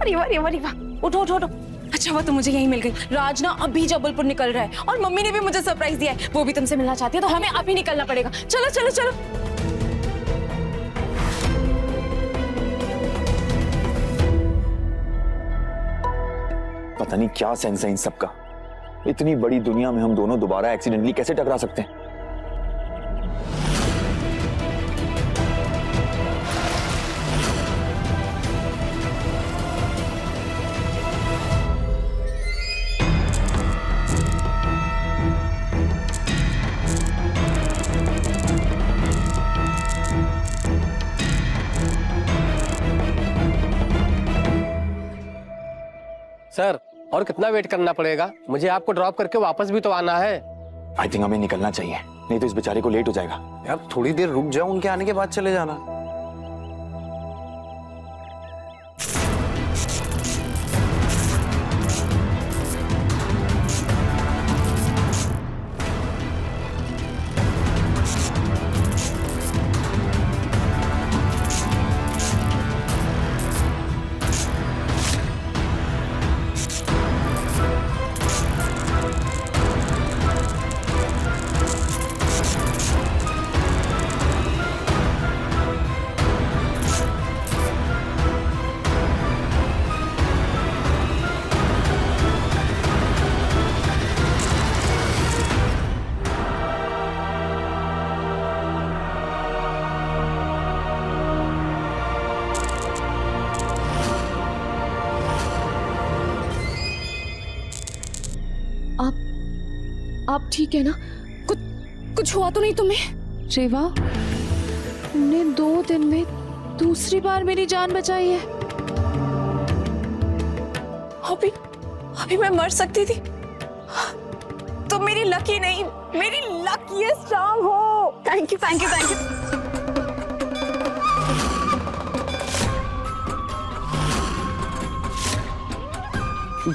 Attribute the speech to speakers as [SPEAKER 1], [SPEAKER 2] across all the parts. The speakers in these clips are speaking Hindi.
[SPEAKER 1] अरे वाह, अरे वाह, अरे वाह। उठो उठो उठो। अच्छा हुआ तो मुझे यही मिल गई। राज ना अभी जबलपुर निकल रहा है और मम्मी ने भी मुझे सरप्राइज दिया है। वो भी तुमसे मिलना चाहती है तो हमें अभी निकलना पड़ेगा। चलो चलो चलो।
[SPEAKER 2] पता नहीं क्या सेंस है इन सबका। इतनी बड़ी दुनिया में हम दोनों दोबारा एक्सीडेंटली कैसे टकरा सकते हैं?
[SPEAKER 3] सर और कितना वेट करना पड़ेगा? मुझे आपको ड्रॉप करके वापस भी तो आना है।
[SPEAKER 2] आई थिंक हमें निकलना चाहिए, नहीं तो इस बेचारे को लेट हो जाएगा।
[SPEAKER 4] यार थोड़ी देर रुक जाओ, उनके आने के बाद चले जाना।
[SPEAKER 1] आप ठीक है ना? कुछ हुआ तो नहीं तुम्हें?
[SPEAKER 5] रेवा, तुमने 2 दिन में दूसरी बार मेरी जान बचाई है।
[SPEAKER 1] अभी मैं मर सकती थी। तुम मेरी लकी नहीं, मेरी लकीएस्ट स्टार हो। Thank you thank you thank you.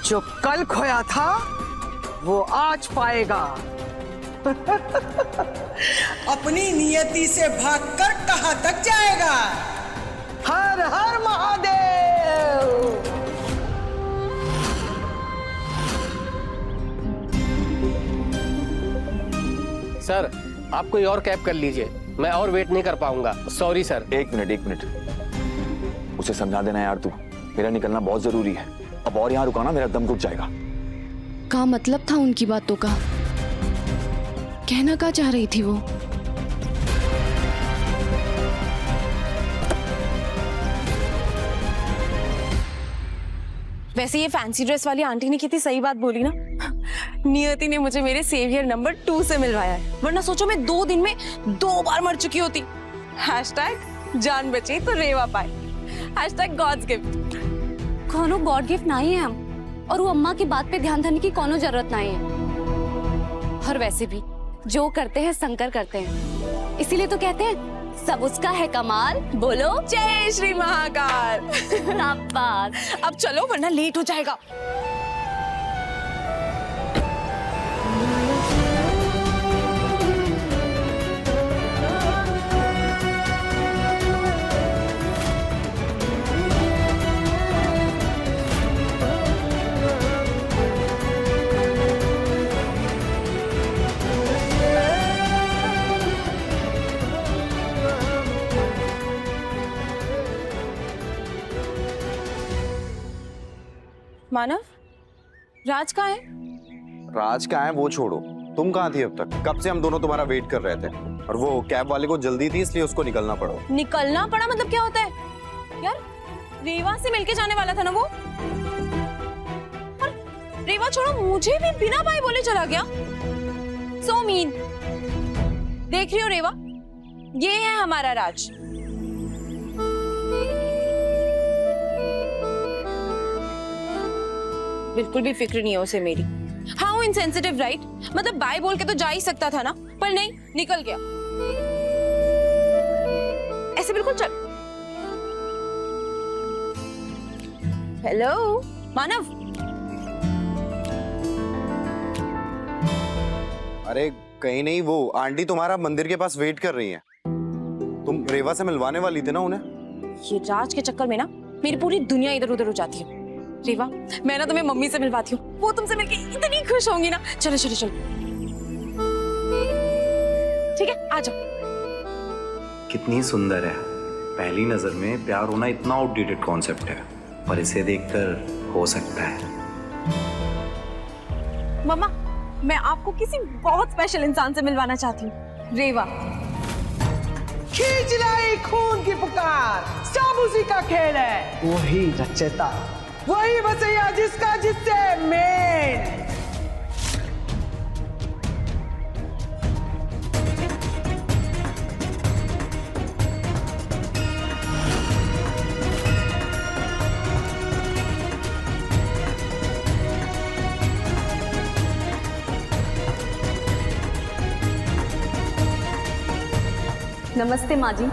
[SPEAKER 6] जो कल खोया था वो आज पाएगा।
[SPEAKER 7] अपनी नियति से भागकर कहां तक जाएगा?
[SPEAKER 6] हर हर महादेव।
[SPEAKER 3] सर आप कोई और कैब कर लीजिए, मैं और वेट नहीं कर पाऊंगा। Sorry sir.
[SPEAKER 2] एक मिनट, उसे समझा देना यार तू, मेरा निकलना बहुत जरूरी है। अब और यहाँ रुका ना मेरा दम घुट जाएगा।
[SPEAKER 5] क्या मतलब था उनकी बातों का? कहना क्या चाह रही थी वो?
[SPEAKER 1] वैसे ये फैंसी ड्रेस वाली आंटी ने कितनी सही बात बोली ना। नियति ने मुझे मेरे सेवियर नंबर 2 से मिलवाया है, वरना सोचो मैं 2 दिन में 2 बार मर चुकी होती। #जान बची तो रेवा पाए। #God's gift.
[SPEAKER 8] कौनो गॉड गिफ्ट नहीं है हम, और वो अम्मा की बात पे ध्यान देने की कोनो जरूरत नहीं है। और वैसे भी जो करते हैं शंकर करते हैं, इसीलिए तो कहते हैं सब उसका है कमाल। बोलो
[SPEAKER 1] जय श्री महाकाल।
[SPEAKER 8] शाबाश।
[SPEAKER 1] अब चलो वरना लेट हो जाएगा। मानव, राज कहाँ है?
[SPEAKER 4] राज कहाँ है वो छोड़ो, तुम कहाँ थी अब तक? कब से हम दोनों तुम्हारा वेट कर रहे थे, और वो कैब वाले को जल्दी थी इसलिए उसको निकलना पड़ा।
[SPEAKER 1] निकलना पड़ा मतलब क्या होता है यार? रेवा से मिलके जाने वाला था ना वो। और रेवा छोड़ो, मुझे भी बिना बाय बोले चला गया। So mean. देख रही हो रेवा, ये है हमारा राज। बिल्कुल भी फिक्र नहीं है उसे मेरी। हाँ वो इनसेंसिटिव राइट, मतलब बाय बोल के तो जा ही सकता था ना, पर नहीं, निकल गया ऐसे बिल्कुल। चल हेलो मानव।
[SPEAKER 4] अरे कहीं नहीं, वो आंटी तुम्हारा मंदिर के पास वेट कर रही हैं। तुम रेवा से मिलवाने वाली थी ना उन्हें।
[SPEAKER 1] ये राज के चक्कर में ना मेरी पूरी दुनिया इधर उधर हो जाती है। रेवा, मैं ना तुम्हें मम्मी से मिलवाती हूँ, वो तुमसे मिलके इतनी खुश होंगी ना। चलो चलो चलो, ठीक है, आ जाओ।
[SPEAKER 9] कितनी सुंदर है। पहली नजर में प्यार होना इतना आउटडेटेड कॉन्सेप्ट है, पर इसे देखकर हो सकता है।
[SPEAKER 1] मम्मा, मैं आपको किसी बहुत स्पेशल इंसान से मिलवाना चाहती हूँ, रेवा।
[SPEAKER 6] खींच लाई खून की पुकार, सब उसी का खेल है। वही रचेता, वही बसैया जिसका जिससे मेल।
[SPEAKER 8] नमस्ते माँ जी।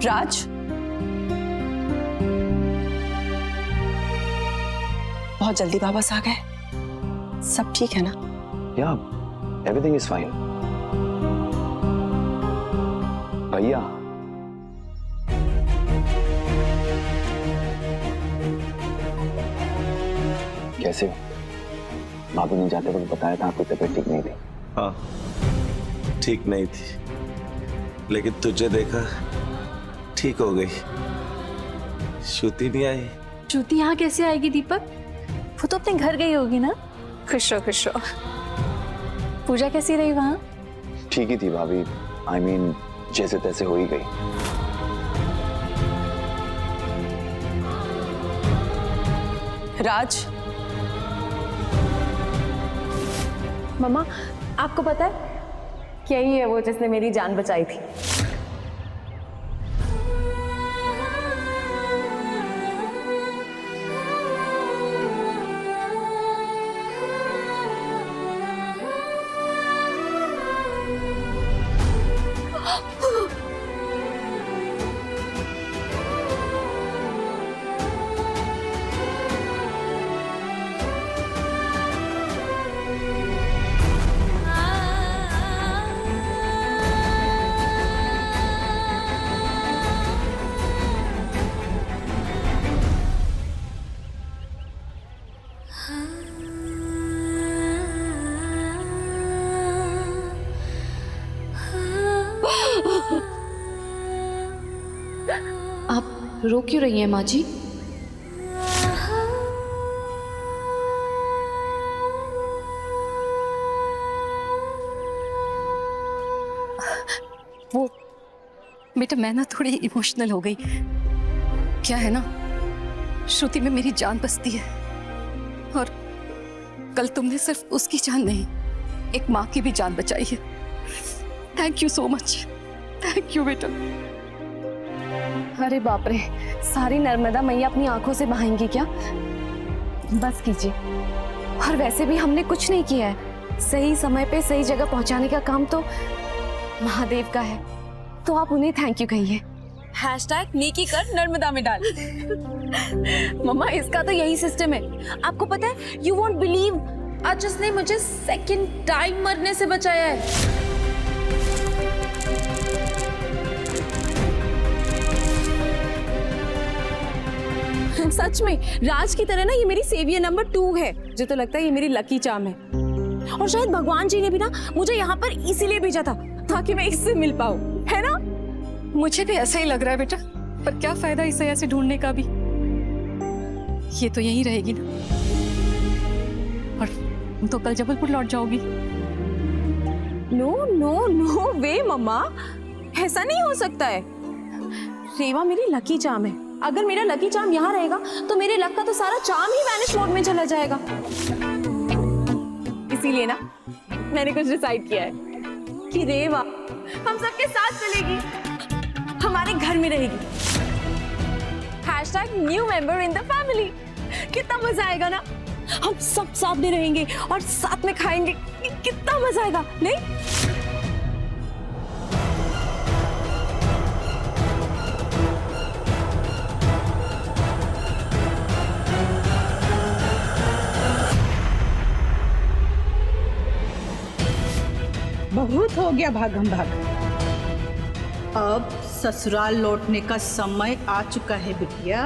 [SPEAKER 1] राज, बहुत जल्दी वापस आ गए। सब ठीक है ना?
[SPEAKER 2] या एवरीथिंग इज फाइन। भैया, कैसे हो? बाबू ने जाते वक्त बताया था आपकी तबीयत ठीक नहीं थी।
[SPEAKER 10] हाँ, ठीक नहीं थी, लेकिन तुझे देखा ठीक हो गई। श्रुति नहीं आई?
[SPEAKER 8] श्रुति यहाँ कैसे आएगी दीपक? वो तो अपने घर गई होगी ना। खुश रहो खुश रहो। पूजा कैसी रही वहाँ?
[SPEAKER 2] ठीक ही थी भाभी, I mean, जैसे तैसे हो ही गई।
[SPEAKER 1] राज,
[SPEAKER 8] मम्मा, आपको पता है यही है वो जिसने मेरी जान बचाई थी।
[SPEAKER 5] आप रो क्यों रही हैं माँ जी?
[SPEAKER 8] वो बेटा, मैं ना थोड़ी इमोशनल हो गई। क्या है ना, श्रुति में मेरी जान बसती है, और कल तुमने सिर्फ उसकी जान नहीं, एक माँ की भी जान बचाई है। Thank you so much. Thank you बेटा। अरे बाप रे, सारी नर्मदा मैया अपनी आंखों से बहाएंगी क्या? बस कीजिए। और वैसे भी हमने कुछ नहीं किया है, सही समय पे सही जगह पहुंचाने का काम तो महादेव का है, तो आप उन्हें थैंक यू कहिए।
[SPEAKER 1] हैशटैग नेकी कर नर्मदा में डाल।
[SPEAKER 8] मम्मा, इसका तो यही सिस्टम है।
[SPEAKER 1] आपको पता है, यू वॉन्ट बिलीव, आज उसने मुझे सेकंड टाइम मरने से बचाया है। सच में राज की तरह ना ये मेरी सेवियर नंबर 2 है। मुझे तो लगता है ये मेरी लकी चार्म है, और शायद भगवान जी ने भी ना मुझे यहाँ पर इसीलिए भेजा था ताकि मैं इससे मिल पाऊं, है ना?
[SPEAKER 8] मुझे भी ऐसा ही लग रहा है बेटा, पर क्या फायदा इसे ऐसे ढूंढने का भी। ये तो यहीं रहेगी ना, और तुम तो कल जबलपुर लौट जाओगी।
[SPEAKER 1] नो नो नो वे मम्मा, ऐसा नहीं हो सकता है। रेवा मेरी लकी चार्म है। अगर मेरा लकी चार्म यहाँ रहेगा तो मेरे लक का तो सारा चार्म ही वैनिश मोड में चला जाएगा। इसीलिए ना मैंने कुछ डिसाइड किया है कि रेवा हम सबके साथ चलेगी, हमारे घर में रहेगी। #New member in the family. कितना मजा आएगा ना, हम सब साथ में रहेंगे और साथ में खाएंगे। कितना मजा आएगा नहीं?
[SPEAKER 6] बहुत हो गया भागम भाग। अब ससुराल लौटने का समय आ चुका है बिटिया।